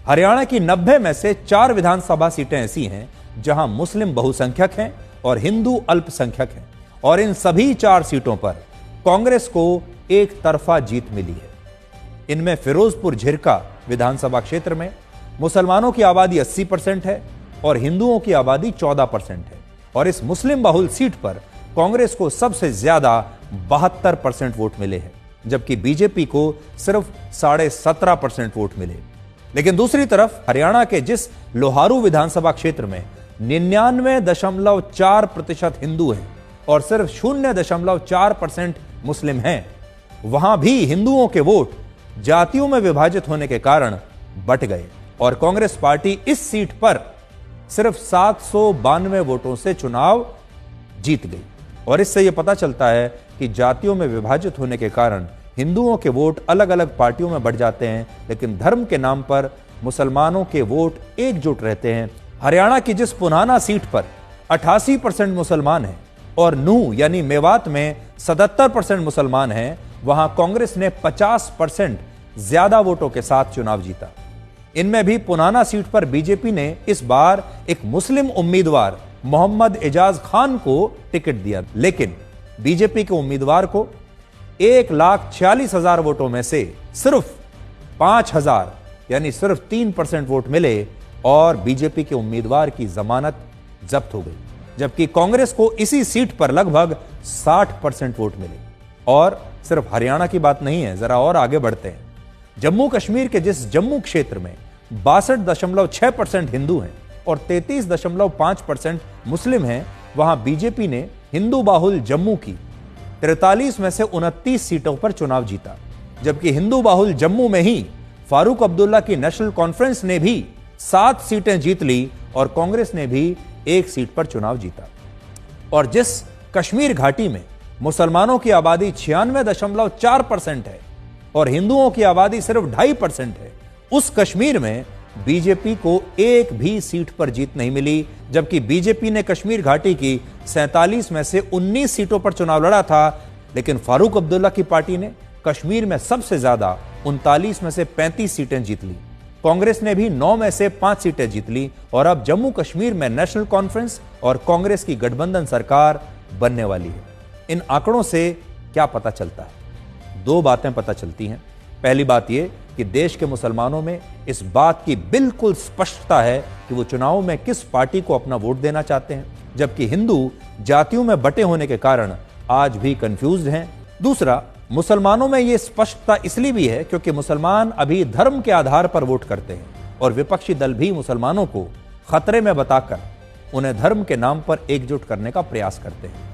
हरियाणा की 90 में से 4 विधानसभा सीटें ऐसी हैं जहां मुस्लिम बहुसंख्यक हैं और हिंदू अल्पसंख्यक हैं, और इन सभी 4 सीटों पर कांग्रेस को एक तरफा जीत मिली है। इनमें फिरोजपुर झिरका विधानसभा क्षेत्र में मुसलमानों की आबादी 80% है और हिंदुओं की आबादी 14% है, और इस मुस्लिम बहुल सीट पर कांग्रेस को सबसे ज्यादा 72% वोट मिले हैं, जबकि बीजेपी को सिर्फ 17.5% वोट मिले। लेकिन दूसरी तरफ हरियाणा के जिस लोहारू विधानसभा क्षेत्र में 99.4% हिंदू हैं और सिर्फ 0.4% मुस्लिम हैं, वहां भी हिंदुओं के वोट जातियों में विभाजित होने के कारण बट गए और कांग्रेस पार्टी इस सीट पर सिर्फ 792 वोटों से चुनाव जीत गई। और इससे यह पता चलता है कि जातियों में विभाजित होने के कारण हिंदुओं के वोट अलग अलग पार्टियों में बढ़ जाते हैं, लेकिन धर्म के नाम पर मुसलमानों के वोट एकजुट रहते हैं। हरियाणा की जिस पुनाना सीट पर 88% मुसलमान हैं और नूह यानी मेवात में 77% मुसलमान हैं, वहां कांग्रेस ने 50% ज्यादा वोटों के साथ चुनाव जीता। इनमें भी पुनाना सीट पर बीजेपी ने इस बार एक मुस्लिम उम्मीदवार मोहम्मद एजाज खान को टिकट दिया, लेकिन बीजेपी के उम्मीदवार को 1,46,000 वोटों में से सिर्फ 5,000 यानी सिर्फ 3% वोट मिले और बीजेपी के उम्मीदवार की जमानत जब्त हो गई, जबकि कांग्रेस को इसी सीट पर लगभग 60% वोट मिले। और सिर्फ हरियाणा की बात नहीं है, जरा और आगे बढ़ते हैं। जम्मू कश्मीर के जिस जम्मू क्षेत्र में 62.6% हिंदू हैं और 33.5% मुस्लिम हैं, वहां बीजेपी ने हिंदू बाहुल जम्मू की 43 में से 29 सीटों पर चुनाव जीता, जबकि हिंदू बाहुल जम्मू में ही फारूक अब्दुल्ला की नेशनल कॉन्फ्रेंस ने भी 7 सीटें जीत ली और कांग्रेस ने भी 1 सीट पर चुनाव जीता। और जिस कश्मीर घाटी में मुसलमानों की आबादी 96.4% है और हिंदुओं की आबादी सिर्फ 2.5% है, उस कश्मीर में बीजेपी को एक भी सीट पर जीत नहीं मिली, जबकि बीजेपी ने कश्मीर घाटी की 47 में से 19 सीटों पर चुनाव लड़ा था, लेकिन फारूक अब्दुल्ला की पार्टी ने कश्मीर में सबसे ज्यादा 39 में से 35 सीटें जीत ली। कांग्रेस ने भी 9 में से 5 सीटें जीत ली और अब जम्मू कश्मीर में नेशनल कॉन्फ्रेंस और कांग्रेस की गठबंधन सरकार बनने वाली है। इन आंकड़ों से क्या पता चलता है? 2 बातें पता चलती हैं। पहली बात यह कि देश के मुसलमानों में इस बात की बिल्कुल स्पष्टता है कि वो चुनाव में किस पार्टी को अपना वोट देना चाहते हैं, जबकि हिंदू जातियों में बटे होने के कारण आज भी कंफ्यूज्ड हैं। दूसरा, मुसलमानों में यह स्पष्टता इसलिए भी है क्योंकि मुसलमान अभी धर्म के आधार पर वोट करते हैं और विपक्षी दल भी मुसलमानों को खतरे में बताकर उन्हें धर्म के नाम पर एकजुट करने का प्रयास करते हैं।